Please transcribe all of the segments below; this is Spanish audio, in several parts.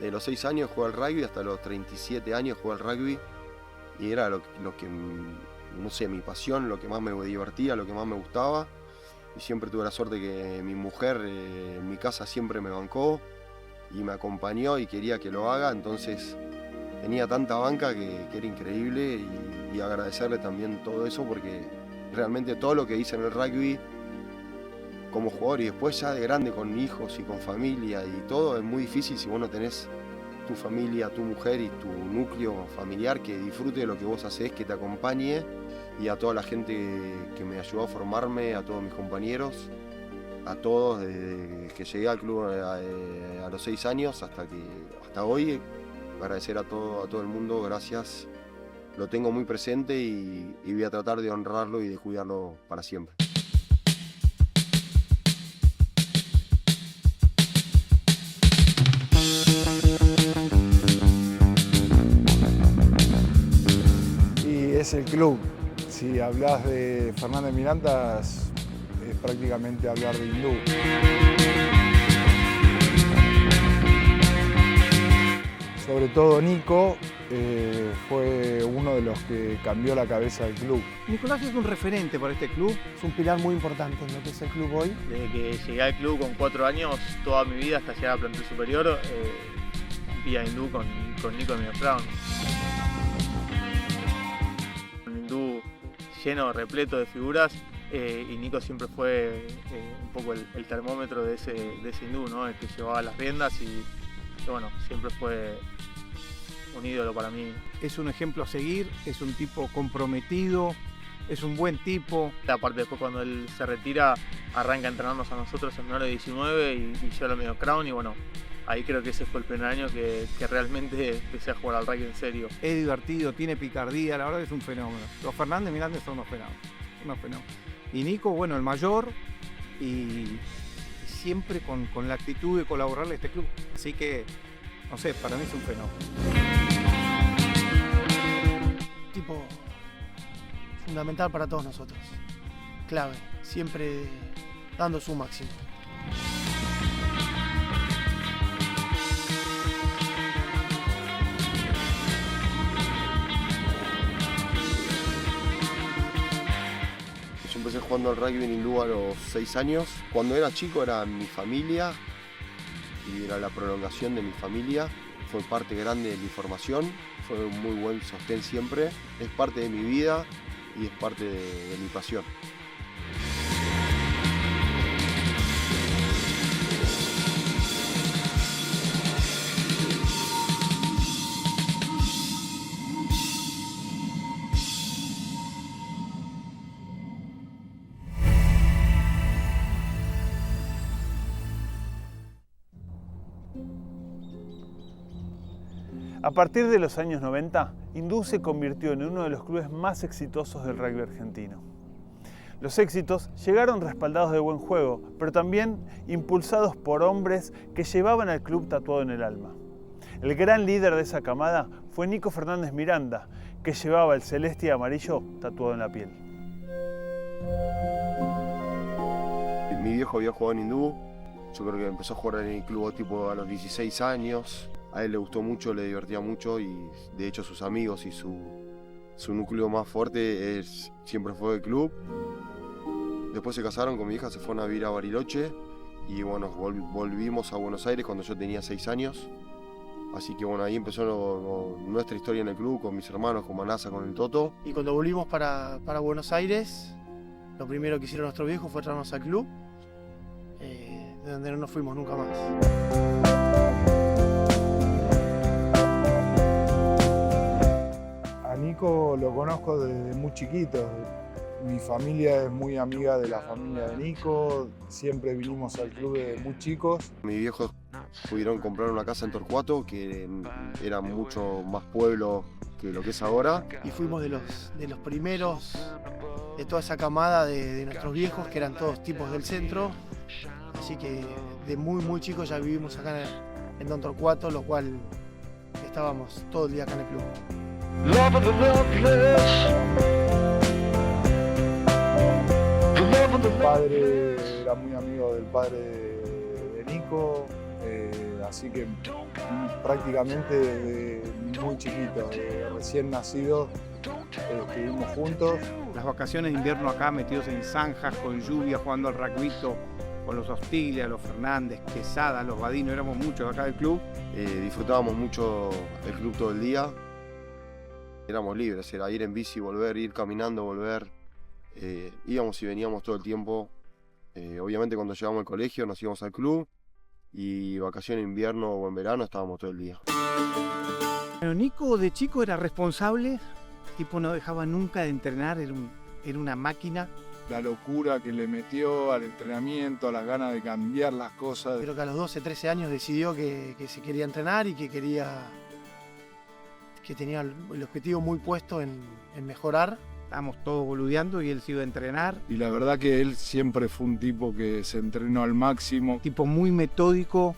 De los 6 años jugué al rugby hasta los 37 años jugué al rugby y era lo que, no sé, mi pasión, lo que más me divertía, lo que más me gustaba. Y siempre tuve la suerte que mi mujer en mi casa siempre me bancó y me acompañó y quería que lo haga, entonces tenía tanta banca que era increíble y agradecerle también todo eso porque realmente todo lo que hice en el rugby como jugador y después ya de grande con hijos y con familia y todo es muy difícil si vos no tenés tu familia, tu mujer y tu núcleo familiar que disfrute de lo que vos hacés, que te acompañe, y a toda la gente que me ayudó a formarme, a todos mis compañeros, a todos desde que llegué al club a los 6 años hasta hoy. Agradecer a todo el mundo, gracias. Lo tengo muy presente y voy a tratar de honrarlo y de cuidarlo para siempre. Es el club. Si hablas de Fernández Miranda es prácticamente hablar de Hindú. Sobre todo Nico fue uno de los que cambió la cabeza del club. Nicolás es un referente para este club. Es un pilar muy importante en lo que es el club hoy. Desde que llegué al club con 4 años, toda mi vida hasta llegar a plantel superior, vi a Hindú con Nico en mi Brown. Lleno, repleto de figuras, y Nico siempre fue un poco el termómetro de ese Hindú, ¿no? El que llevaba las riendas y bueno, siempre fue un ídolo para mí. Es un ejemplo a seguir, es un tipo comprometido, es un buen tipo. Aparte después cuando él se retira, arranca a entrenarnos a nosotros en menores de 19 y yo a lo medio Crown y bueno, ahí creo que ese fue el primer año que realmente empecé a jugar al rugby en serio. Es divertido, tiene picardía, la verdad que es un fenómeno. Los Fernández Miranda son unos fenómenos. Y Nico, bueno, el mayor y siempre con la actitud de colaborarle a este club. Así que, no sé, para mí es un fenómeno. Tipo fundamental para todos nosotros. Clave, siempre dando su máximo. Yo empecé jugando al rugby en Hindú a los 6 años. Cuando era chico era mi familia y era la prolongación de mi familia. Fue parte grande de mi formación, fue un muy buen sostén siempre. Es parte de mi vida y es parte de mi pasión. A partir de los años 90, Hindú se convirtió en uno de los clubes más exitosos del rugby argentino. Los éxitos llegaron respaldados de buen juego, pero también impulsados por hombres que llevaban al club tatuado en el alma. El gran líder de esa camada fue Nico Fernández Miranda, que llevaba el celeste y amarillo tatuado en la piel. Mi viejo había jugado en Hindú, yo creo que empezó a jugar en el club tipo a los 16 años. A él le gustó mucho, le divertía mucho y de hecho sus amigos y su núcleo más fuerte siempre fue el club. Después se casaron con mi hija, se fueron a vivir a Bariloche y bueno, volvimos a Buenos Aires cuando yo tenía 6 años. Así que bueno, ahí empezó nuestra historia en el club con mis hermanos, con Manasa, con el Toto. Y cuando volvimos para Buenos Aires, lo primero que hicieron nuestros viejos fue traernos al club, de donde no nos fuimos nunca más. A Nico lo conozco desde muy chiquito. Mi familia es muy amiga de la familia de Nico, siempre vinimos al club de muy chicos. Mis viejos pudieron comprar una casa en Torcuato, que era mucho más pueblo que lo que es ahora. Y fuimos de los primeros de toda esa camada de nuestros viejos, que eran todos tipos del centro. Así que de muy chicos ya vivimos acá en Don Torcuato, lo cual estábamos todo el día acá en el club. Mi padre era muy amigo del padre de Nico, así que prácticamente desde muy chiquito, recién nacido, estuvimos juntos. Las vacaciones de invierno acá metidos en zanjas, con lluvia, jugando al rugbyito, con los Ostiglia, los Fernández, Quesada, los Badino, éramos muchos acá del club. Disfrutábamos mucho el club todo el día. Éramos libres, era ir en bici, volver, ir caminando, volver. Íbamos y veníamos todo el tiempo. Obviamente cuando llegamos al colegio nos íbamos al club y vacaciones en invierno o en verano estábamos todo el día. Bueno, Nico de chico era responsable, tipo no dejaba nunca de entrenar, era una máquina. La locura que le metió al entrenamiento, las ganas de cambiar las cosas. Creo que a los 12, 13 años decidió que se quería entrenar y que tenía el objetivo muy puesto en mejorar. Estábamos todos boludeando y él se iba a entrenar. Y la verdad que él siempre fue un tipo que se entrenó al máximo. Tipo muy metódico,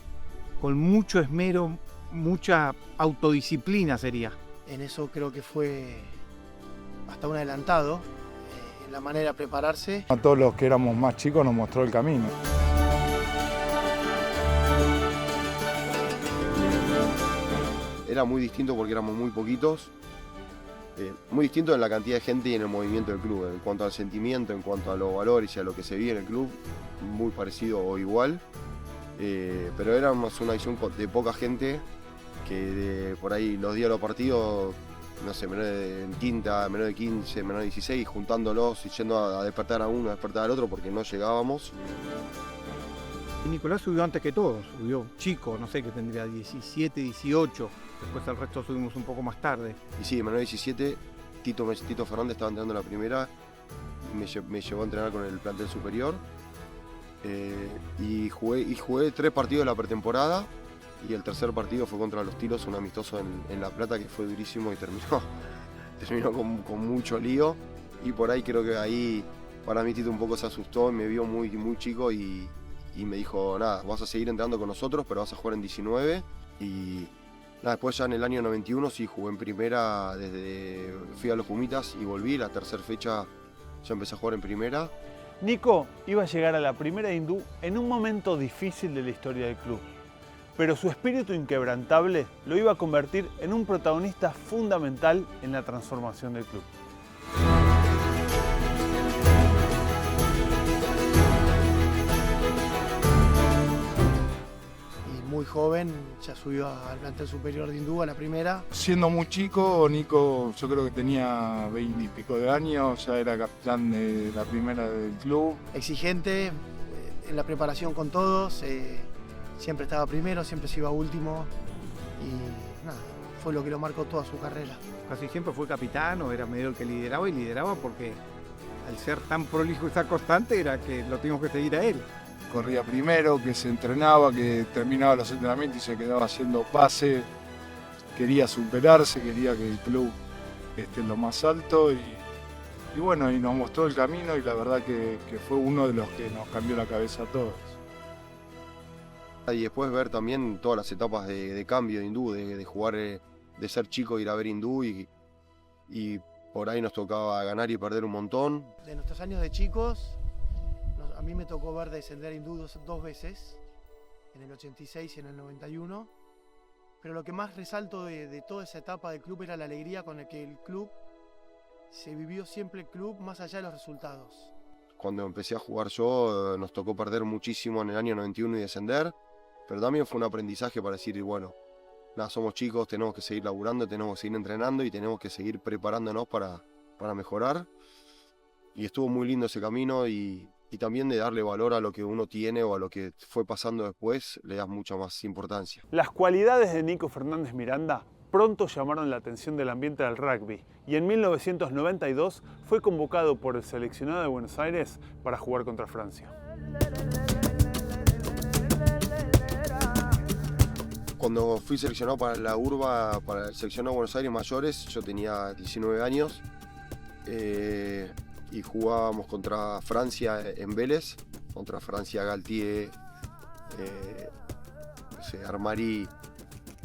con mucho esmero, mucha autodisciplina sería. En eso creo que fue hasta un adelantado, en la manera de prepararse. A todos los que éramos más chicos nos mostró el camino. Era muy distinto porque éramos muy poquitos. Muy distinto en la cantidad de gente y en el movimiento del club. En cuanto al sentimiento, en cuanto a los valores y a lo que se vive en el club, muy parecido o igual. Pero éramos una edición de poca gente que por ahí los días de los partidos, no sé, menor de quinta, menor de 15, menor de 16, juntándolos y yendo a despertar a uno, a despertar al otro porque no llegábamos. Y Nicolás subió antes que todos, subió chico, no sé, que tendría 17, 18. Después el resto subimos un poco más tarde. Y sí, menor de 17, Tito Fernández estaba entrenando la primera y me llevó a entrenar con el plantel superior. Y jugué 3 partidos de la pretemporada y el tercer partido fue contra los Tiros, un amistoso en La Plata que fue durísimo y terminó con mucho lío. Y por ahí creo que ahí para mí Tito un poco se asustó y me vio muy, muy chico y me dijo, nada, vas a seguir entrenando con nosotros, pero vas a jugar en 19. Y nada, después ya en el año 91 sí jugué en primera, fui a los Pumitas y volví, la tercera fecha ya empecé a jugar en primera. Nico iba a llegar a la primera de hindú en un momento difícil de la historia del club, pero su espíritu inquebrantable lo iba a convertir en un protagonista fundamental en la transformación del club. Muy joven, ya subió al plantel superior de Hindú a la primera. Siendo muy chico, Nico yo creo que tenía 20 y pico de años, ya era capitán de la primera del club. Exigente en la preparación con todos, siempre estaba primero, siempre se iba último y nada, fue lo que lo marcó toda su carrera. Casi siempre fue capitán o era medio el que lideraba y lideraba porque al ser tan prolijo y tan constante era que lo teníamos que seguir a él. Corría primero, que se entrenaba, que terminaba los entrenamientos y se quedaba haciendo pase. Quería superarse, quería que el club esté en lo más alto y bueno, y nos mostró el camino y la verdad que fue uno de los que nos cambió la cabeza a todos. Y después ver también todas las etapas de cambio de Hindú, de jugar, de ser chico, ir a ver Hindú y por ahí nos tocaba ganar y perder un montón. De nuestros años de chicos, a mí me tocó ver descender Hindú dos veces, en el 86 y en el 91, pero lo que más resalto de toda esa etapa del club era la alegría con la que el club se vivió siempre el club más allá de los resultados. Cuando empecé a jugar yo nos tocó perder muchísimo en el año 91 y descender, pero también fue un aprendizaje para decir, bueno, nada, somos chicos, tenemos que seguir laburando, tenemos que seguir entrenando y tenemos que seguir preparándonos para mejorar. Y estuvo muy lindo ese camino y también de darle valor a lo que uno tiene o a lo que fue pasando después, le das mucha más importancia. Las cualidades de Nico Fernández Miranda pronto llamaron la atención del ambiente del rugby y en 1992 fue convocado por el seleccionado de Buenos Aires para jugar contra Francia. Cuando fui seleccionado para la URBA, para el seleccionado de Buenos Aires mayores, yo tenía 19 años. Y jugábamos contra Francia en Vélez, contra Francia Galtier, Armari,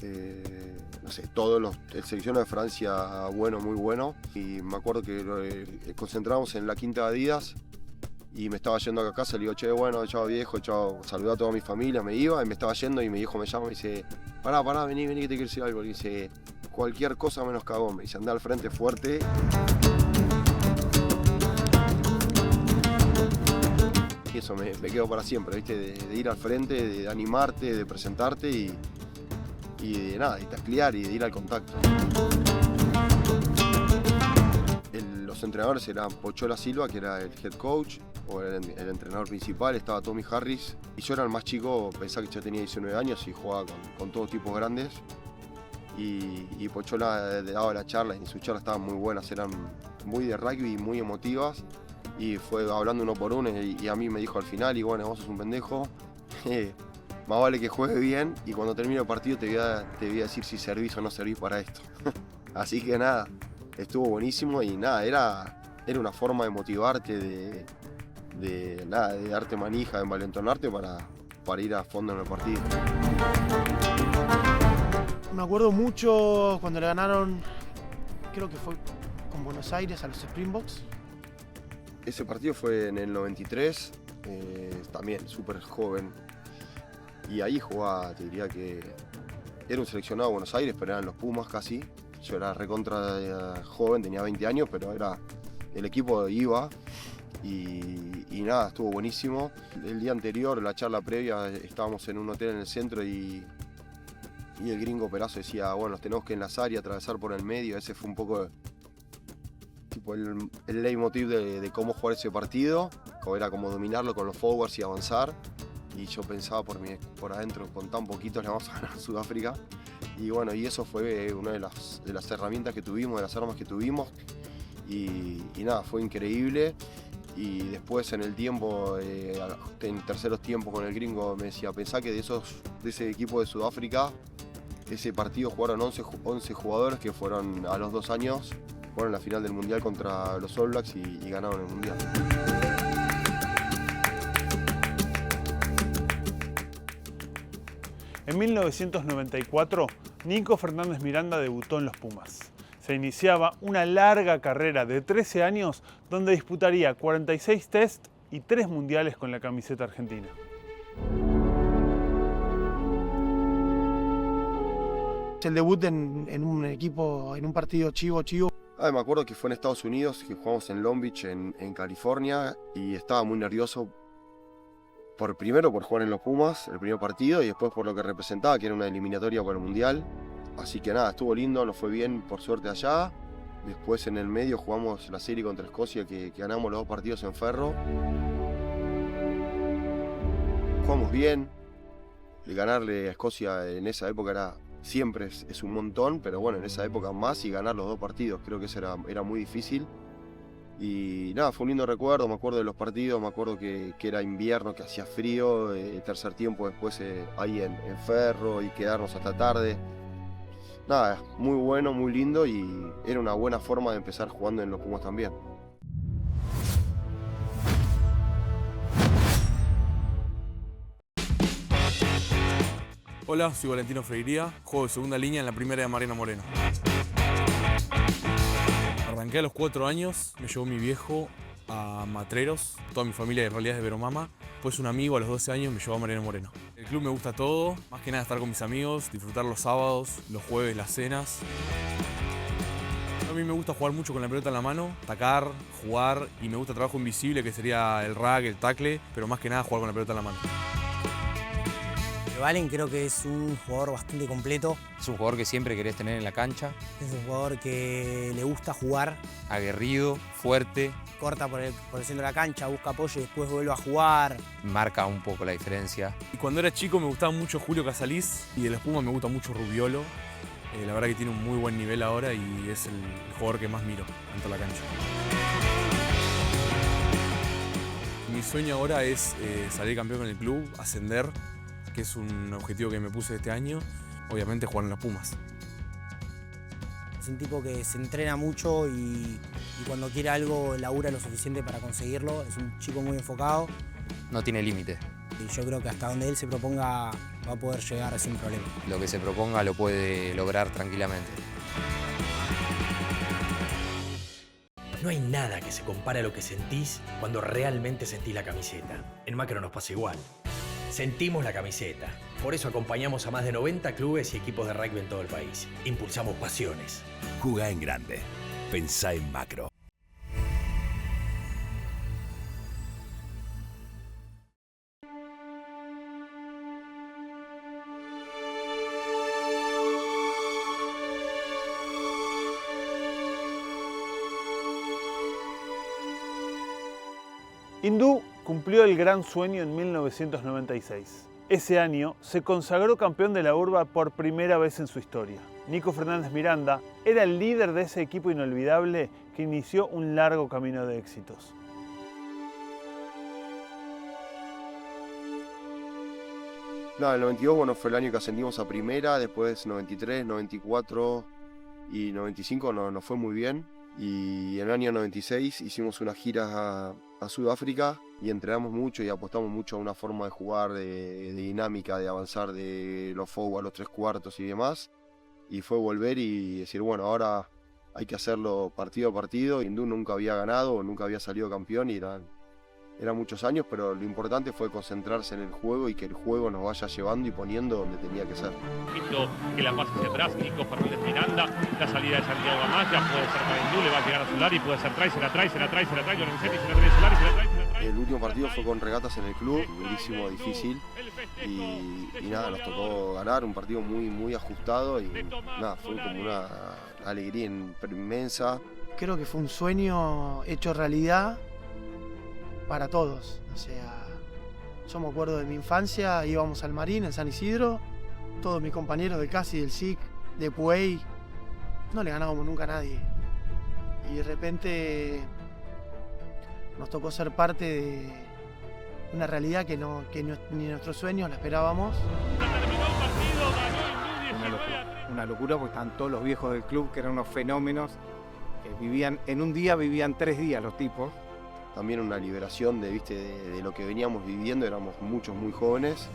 el seleccionado de Francia bueno, muy bueno. Y me acuerdo que concentrábamos en la quinta de Adidas y me estaba yendo a casa, le digo, che, bueno, chao viejo, chao, saludé a toda mi familia, me iba y me estaba yendo y mi hijo me llama y me dice, pará, vení que te quiero decir algo. Le dice, cualquier cosa menos cagón, me dice, andá al frente fuerte. Y eso me quedó para siempre, ¿viste? De ir al frente, de animarte, de presentarte y de nada, y taclear y de ir al contacto. Los entrenadores eran Pochola Silva, que era el head coach, o el entrenador principal, estaba Tommy Harris, y yo era el más chico, pensaba que ya tenía 19 años y jugaba con todos tipos grandes. Y Pochola daba la charla, y sus charlas estaban muy buenas, eran muy de rugby, muy emotivas, y fue hablando uno por uno, y a mí me dijo al final, y bueno, vos sos un pendejo, más vale que juegues bien, y cuando termine el partido te voy a decir si servís o no servís para esto. Así que nada, estuvo buenísimo y nada, era una forma de motivarte, de darte manija, de envalentonarte para ir a fondo en el partido. Me acuerdo mucho cuando le ganaron, creo que fue con Buenos Aires a los Springboks. Ese partido fue en el 93, también súper joven. Y ahí jugaba, te diría que era un seleccionado de Buenos Aires, pero eran los Pumas casi. Yo era recontra joven, tenía 20 años, pero el equipo iba y nada, estuvo buenísimo. El día anterior, la charla previa, estábamos en un hotel en el centro y el gringo Perazo decía, bueno, nos tenemos que enlazar y atravesar por el medio. Ese fue un poco tipo el leitmotiv de cómo jugar ese partido, era como dominarlo con los forwards y avanzar. Y yo pensaba por adentro, con tan poquitos le vamos a ganar a Sudáfrica. Y bueno, y eso fue una de las herramientas que tuvimos, de las armas que tuvimos. Y nada, fue increíble. Y después en el tiempo, en terceros tiempos con el gringo, me decía, pensá que de ese equipo de Sudáfrica, ese partido jugaron 11 jugadores que fueron a los 2 años, fueron a la final del Mundial contra los All Blacks y ganaron el Mundial. En 1994, Nico Fernández Miranda debutó en los Pumas. Se iniciaba una larga carrera de 13 años donde disputaría 46 test y 3 mundiales con la camiseta argentina. El debut en un equipo, en un partido chivo. Me acuerdo que fue en Estados Unidos, que jugamos en Long Beach, en California, y estaba muy nervioso. Primero por jugar en los Pumas, el primer partido, y después por lo que representaba, que era una eliminatoria para el Mundial. Así que nada, estuvo lindo, nos fue bien por suerte allá. Después en el medio jugamos la serie contra Escocia, que ganamos los 2 partidos en Ferro. Jugamos bien, ganarle a Escocia en esa época siempre es un montón, pero bueno, en esa época más, y ganar los 2 partidos, creo que eso era muy difícil. Y nada, fue un lindo recuerdo, me acuerdo de los partidos, me acuerdo que era invierno, que hacía frío, tercer tiempo después ahí en Ferro y quedarnos hasta tarde. Nada, muy bueno, muy lindo y era una buena forma de empezar jugando en los Pumas también. Hola, soy Valentino Freiría, juego de segunda línea en la primera de Mariano Moreno. Arranqué a los 4 años, me llevó mi viejo a Matreros, toda mi familia en realidad es de Veromama. Después un amigo a los 12 años me llevó a Mariano Moreno. El club me gusta todo, más que nada estar con mis amigos, disfrutar los sábados, los jueves, las cenas. A mí me gusta jugar mucho con la pelota en la mano, atacar, jugar, y me gusta el trabajo invisible que sería el rag, el tackle, pero más que nada jugar con la pelota en la mano. Valen creo que es un jugador bastante completo. Es un jugador que siempre querés tener en la cancha. Es un jugador que le gusta jugar. Aguerrido, fuerte. Corta por el centro de la cancha, busca apoyo y después vuelve a jugar. Marca un poco la diferencia. Y cuando era chico me gustaba mucho Julio Casaliz y de los Pumas me gusta mucho Rubiolo. La verdad que tiene un muy buen nivel ahora y es el jugador que más miro dentro de la cancha. Mi sueño ahora es salir campeón con el club, ascender, que es un objetivo que me puse este año, obviamente jugar en los Pumas. Es un tipo que se entrena mucho y cuando quiere algo labura lo suficiente para conseguirlo. Es un chico muy enfocado. No tiene límite. Y yo creo que hasta donde él se proponga va a poder llegar sin problema. Lo que se proponga lo puede lograr tranquilamente. No hay nada que se compare a lo que sentís cuando realmente sentís la camiseta. En Macro nos pasa igual. Sentimos la camiseta. Por eso acompañamos a más de 90 clubes y equipos de rugby en todo el país. Impulsamos pasiones. Jugá en grande. Pensá en Macro. Hindú cumplió el gran sueño en 1996. Ese año se consagró campeón de la urba por primera vez en su historia. Nico Fernández Miranda era el líder de ese equipo inolvidable que inició un largo camino de éxitos. No, el 92 bueno, fue el año que ascendimos a primera, después 93, 94 y 95 nos fue muy bien. Y en el año 96 hicimos una gira a Sudáfrica y entrenamos mucho y apostamos mucho a una forma de jugar, de dinámica, de avanzar de los forward a los 3/4 y demás. Y fue volver y decir, bueno, ahora hay que hacerlo partido a partido. Hindú nunca había ganado, nunca había salido campeón y eran muchos años, pero lo importante fue concentrarse en el juego y que el juego nos vaya llevando y poniendo donde tenía que ser. Que la pase hacia atrás, Nico Fernández Miranda, la salida de Santiago Amaya, puede ser para Hindú, le va a llegar a Solari, puede ser trae, se la trae, Lorenzetti, se la trae Solari, se la trae. El último partido fue con regatas en el club, durísimo, difícil, y nada, nos tocó ganar, un partido muy ajustado y nada, fue como una alegría inmensa. Creo que fue un sueño hecho realidad para todos, o sea, yo me acuerdo de mi infancia, íbamos al Marín en San Isidro, todos mis compañeros de CASI, del SIC, de Puey, no le ganábamos nunca a nadie. Y de repente nos tocó ser parte de una realidad que ni nuestros sueños la esperábamos. Una locura porque estaban todos los viejos del club, que eran unos fenómenos, que vivían, en un día vivían 3 días los tipos. También una liberación de lo que veníamos viviendo, éramos muchos muy jóvenes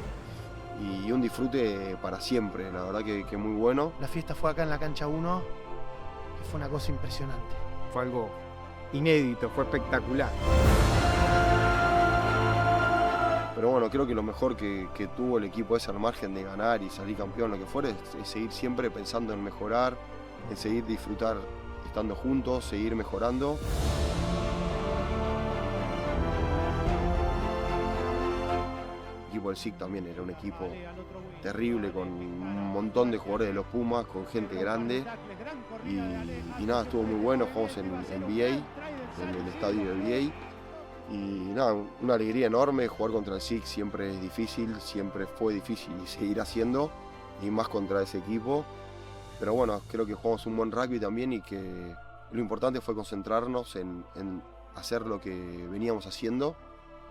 y un disfrute para siempre, la verdad que muy bueno. La fiesta fue acá en la cancha 1, que fue una cosa impresionante. Fue algo inédito, fue espectacular. Pero bueno, creo que lo mejor que tuvo el equipo es al margen de ganar y salir campeón, lo que fuera, es seguir siempre pensando en mejorar, en seguir disfrutar estando juntos, seguir mejorando. El equipo del SIC también era un equipo terrible, con un montón de jugadores de los Pumas, con gente grande y nada, estuvo muy bueno, jugamos en VA, en el estadio de VA y nada, una alegría enorme. Jugar contra el SIC siempre es difícil, siempre fue difícil y seguirá siendo, y más contra ese equipo, pero bueno, creo que jugamos un buen rugby también y que lo importante fue concentrarnos en hacer lo que veníamos haciendo.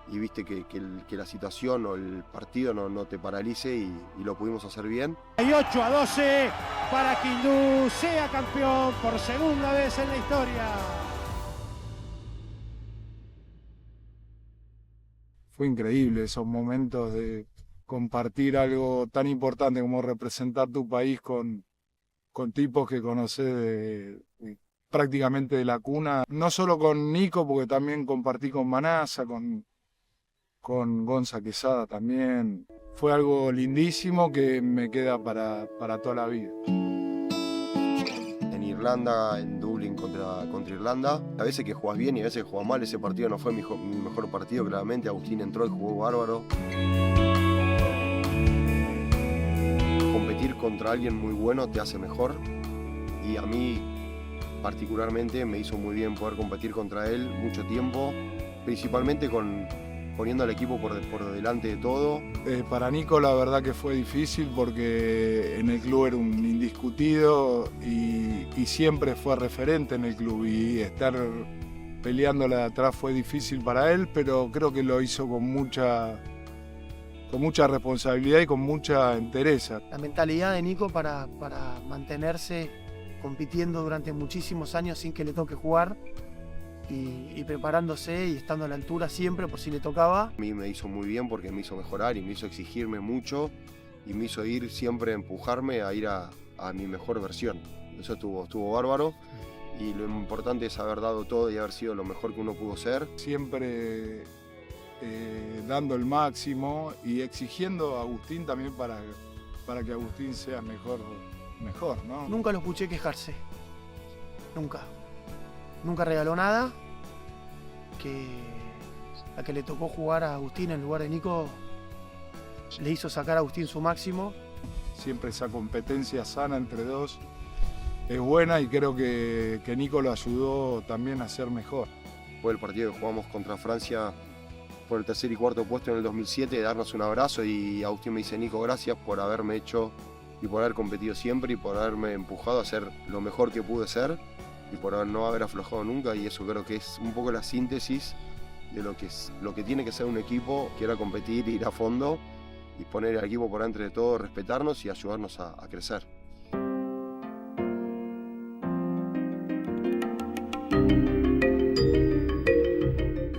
Y viste que la situación o el partido no te paralice y lo pudimos hacer bien. 8-12 para que Hindú sea campeón por segunda vez en la historia. Fue increíble esos momentos de compartir algo tan importante como representar tu país con tipos que conocés prácticamente de la cuna. No solo con Nico, porque también compartí con Manasa, con Gonza Quesada también. Fue algo lindísimo que me queda para toda la vida. En Irlanda, en Dublín contra Irlanda, a veces que jugás bien y a veces que jugás mal. Ese partido no fue mi mejor partido, claramente. Agustín entró y jugó bárbaro. Competir contra alguien muy bueno te hace mejor, y a mí particularmente me hizo muy bien poder competir contra él mucho tiempo, principalmente poniendo al equipo por delante de todo. Para Nico la verdad que fue difícil porque en el club era un indiscutido y siempre fue referente en el club, y estar peleándola de atrás fue difícil para él, pero creo que lo hizo con mucha responsabilidad y con mucha entereza. La mentalidad de Nico para mantenerse compitiendo durante muchísimos años sin que le toque jugar, y preparándose y estando a la altura siempre por si le tocaba. A mí me hizo muy bien porque me hizo mejorar y me hizo exigirme mucho y me hizo ir siempre, empujarme a ir a mi mejor versión. Eso estuvo bárbaro. y lo importante es haber dado todo y haber sido lo mejor que uno pudo ser. Siempre dando el máximo y exigiendo a Agustín también para que Agustín sea mejor, ¿no? Nunca lo escuché quejarse. Nunca regaló nada. La que le tocó jugar a Agustín en lugar de Nico le hizo sacar a Agustín su máximo. Siempre esa competencia sana entre dos es buena y creo que Nico lo ayudó también a ser mejor. Fue el partido que jugamos contra Francia por el tercer y cuarto puesto en el 2007, darnos un abrazo y Agustín me dice: Nico, gracias por haberme hecho y por haber competido siempre y por haberme empujado a ser lo mejor que pude ser y por no haber aflojado nunca, y eso creo que es un poco la síntesis de lo que tiene que ser un equipo, que era competir, ir a fondo y poner al equipo por entre todo, respetarnos y ayudarnos a crecer.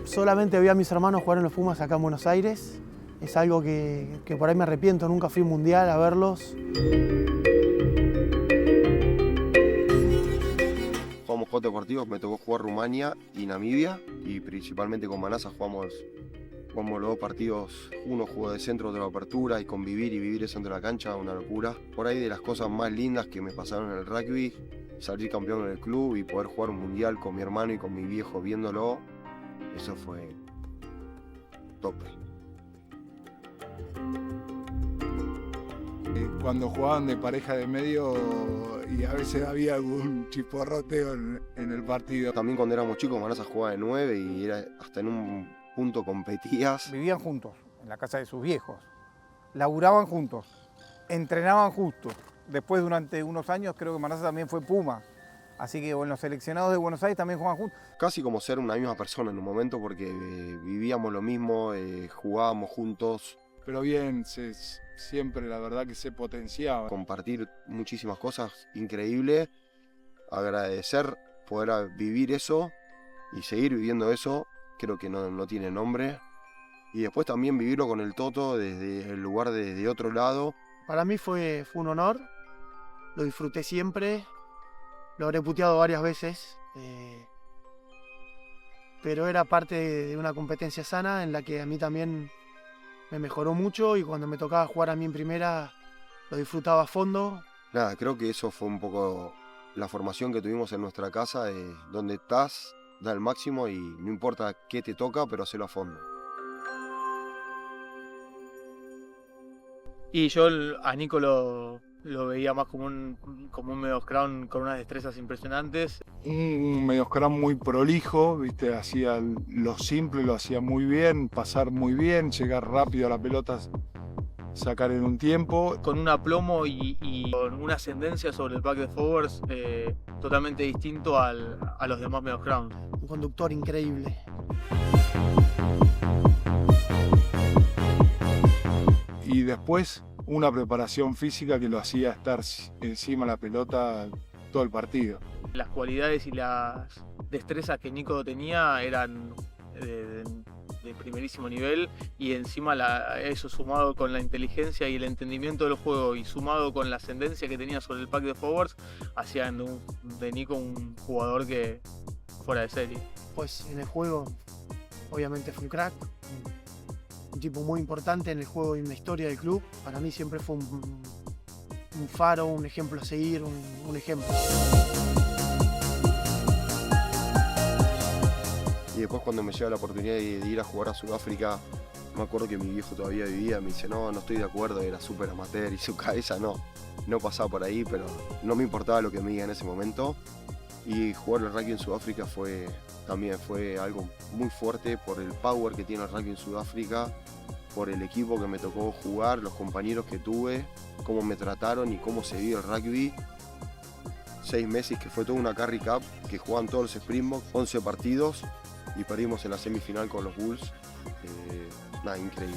Solamente vi a mis hermanos jugar en los Pumas acá en Buenos Aires. Es algo que por ahí me arrepiento, nunca fui mundial a verlos. Jugamos 4 partidos, me tocó jugar Rumania y Namibia, y principalmente con Manasa jugamos los 2 partidos. Uno jugó de centro, otro de apertura, y convivir y vivir eso dentro de la cancha, una locura. Por ahí de las cosas más lindas que me pasaron en el rugby, salir campeón en el club y poder jugar un mundial con mi hermano y con mi viejo viéndolo, eso fue tope. Cuando jugaban de pareja de medio y a veces había algún chisporroteo en el partido. También cuando éramos chicos, Manasa jugaba de 9 y era, hasta en un punto competías. Vivían juntos, en la casa de sus viejos. Laburaban juntos, entrenaban juntos. Después, durante unos años, creo que Manasa también fue Puma. Así que bueno, los seleccionados de Buenos Aires también juegan juntos. Casi como ser una misma persona en un momento, porque vivíamos lo mismo, jugábamos juntos. Pero bien, siempre la verdad que se potenciaba. Compartir muchísimas cosas increíbles, agradecer poder vivir eso y seguir viviendo eso, creo que no tiene nombre. Y después también vivirlo con el Toto desde el lugar de otro lado. Para mí fue un honor, lo disfruté siempre. Lo habré puteado varias veces, pero era parte de una competencia sana en la que a mí también me mejoró mucho, y cuando me tocaba jugar a mí en primera lo disfrutaba a fondo. Nada, creo que eso fue un poco la formación que tuvimos en nuestra casa, donde estás, da el máximo y no importa qué te toca, pero hacelo a fondo. Y yo a Nico lo veía más como un medio scrum con unas destrezas impresionantes. Un medio scrum muy prolijo, ¿viste? Hacía lo simple, lo hacía muy bien, pasar muy bien, llegar rápido a la pelota, sacar en un tiempo. Con un aplomo y con una ascendencia sobre el back de forwards totalmente distinto a los demás medio scrum. Un conductor increíble. Y después una preparación física que lo hacía estar encima de la pelota todo el partido. Las cualidades y las destrezas que Nico tenía eran de primerísimo nivel, y encima eso sumado con la inteligencia y el entendimiento del juego y sumado con la ascendencia que tenía sobre el pack de forwards, hacían de Nico un jugador que fuera de serie. Pues en el juego obviamente fue un crack, un tipo muy importante en el juego y en la historia del club. Para mí siempre fue un faro, un ejemplo a seguir, un ejemplo. Y después cuando me llega la oportunidad de ir a jugar a Sudáfrica, me acuerdo que mi viejo todavía vivía, me dice: no estoy de acuerdo, era súper amateur, y su cabeza no pasaba por ahí, pero no me importaba lo que me diga en ese momento. Y jugar el rugby en Sudáfrica también fue algo muy fuerte por el power que tiene el rugby en Sudáfrica, por el equipo que me tocó jugar, los compañeros que tuve, cómo me trataron y cómo se vive el rugby. 6 meses que fue toda una Currie Cup, que jugaban todos los Springboks, 11 partidos, y perdimos en la semifinal con los Bulls. Nada, increíble.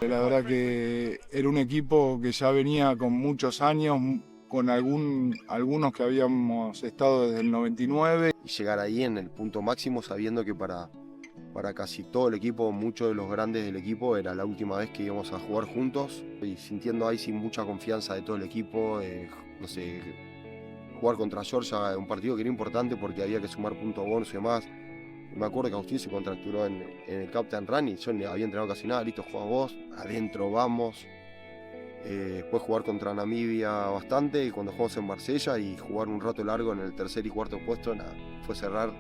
La verdad que era un equipo que ya venía con muchos años, con algunos que habíamos estado desde el 99. Y llegar ahí en el punto máximo, sabiendo que para para casi todo el equipo, muchos de los grandes del equipo, era la última vez que íbamos a jugar juntos y sintiendo ahí sin mucha confianza de todo el equipo, no sé, jugar contra Georgia, un partido que era importante porque había que sumar puntos bonus y demás. Me acuerdo que Agustín se contracturó en el Captain Run y yo no había entrenado casi nada, listo, juega vos, adentro, vamos. Después jugar contra Namibia bastante y cuando jugamos en Marsella y jugar un rato largo en el tercer y cuarto puesto, nada, fue cerrar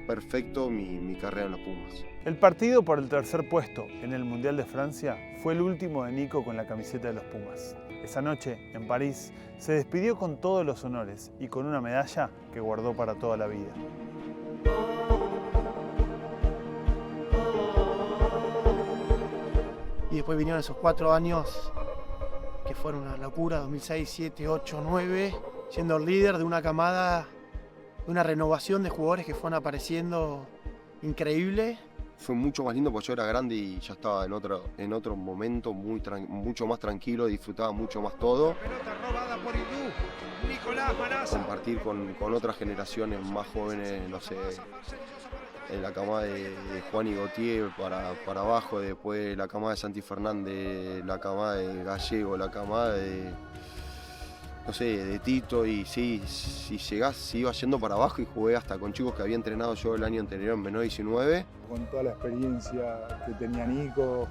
perfecto mi carrera en los Pumas. El partido por el tercer puesto en el Mundial de Francia fue el último de Nico con la camiseta de los Pumas. Esa noche, en París, se despidió con todos los honores y con una medalla que guardó para toda la vida. Y después vinieron esos 4 años que fueron una locura, 2006, 7, 8, 9, siendo el líder de una camada, de una renovación de jugadores que fueron apareciendo increíble. Fue mucho más lindo porque yo era grande y ya estaba en otro momento mucho más tranquilo, disfrutaba mucho más todo. Compartir con otras generaciones más jóvenes, no sé, en la camada de Juan y Gautier para abajo, después la camada de Santi Fernández, la camada de Gallego, la camada de, no sé, de Tito, y sí, si iba yendo para abajo y jugué hasta con chicos que había entrenado yo el año anterior en menor 19. Con toda la experiencia que tenía Nico,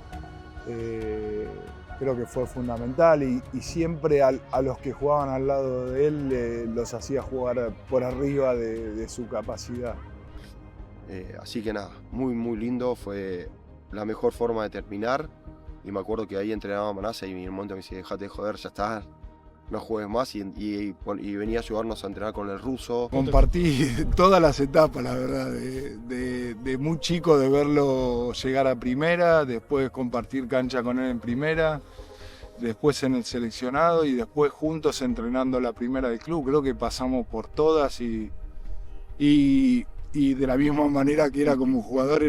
creo que fue fundamental y siempre a los que jugaban al lado de él los hacía jugar por arriba de su capacidad. Así que nada, muy lindo, fue la mejor forma de terminar y me acuerdo que ahí entrenaba Manasa y en un momento me decía, dejate de joder, ya está, no juegues más y venía a ayudarnos a entrenar con el ruso. Compartí todas las etapas, la verdad, de muy chico de verlo llegar a primera, después compartir cancha con él en primera, después en el seleccionado y después juntos entrenando la primera del club. Creo que pasamos por todas y de la misma manera que era como jugador,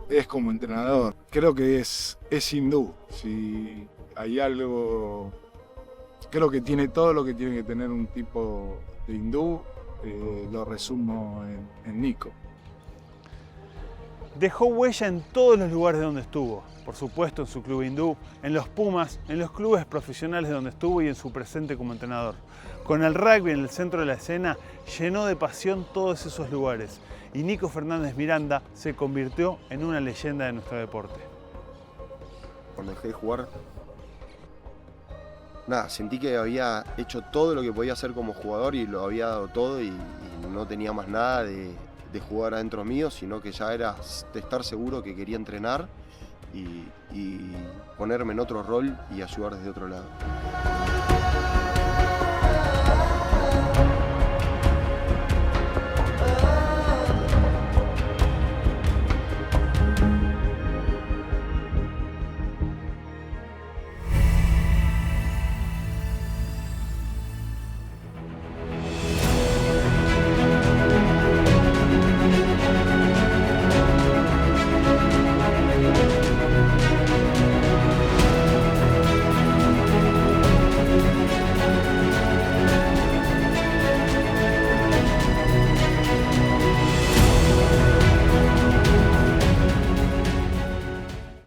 es como entrenador. Creo que es hindú. Si hay algo, creo que tiene todo lo que tiene que tener un tipo de hindú, lo resumo en Nico. Dejó huella en todos los lugares donde estuvo, por supuesto en su club hindú, en los Pumas, en los clubes profesionales donde estuvo y en su presente como entrenador. Con el rugby en el centro de la escena, llenó de pasión todos esos lugares y Nico Fernández Miranda se convirtió en una leyenda de nuestro deporte. Cuando dejé de jugar, nada, sentí que había hecho todo lo que podía hacer como jugador y lo había dado todo y no tenía más nada de jugar adentro mío, sino que ya era de estar seguro que quería entrenar y ponerme en otro rol y ayudar desde otro lado.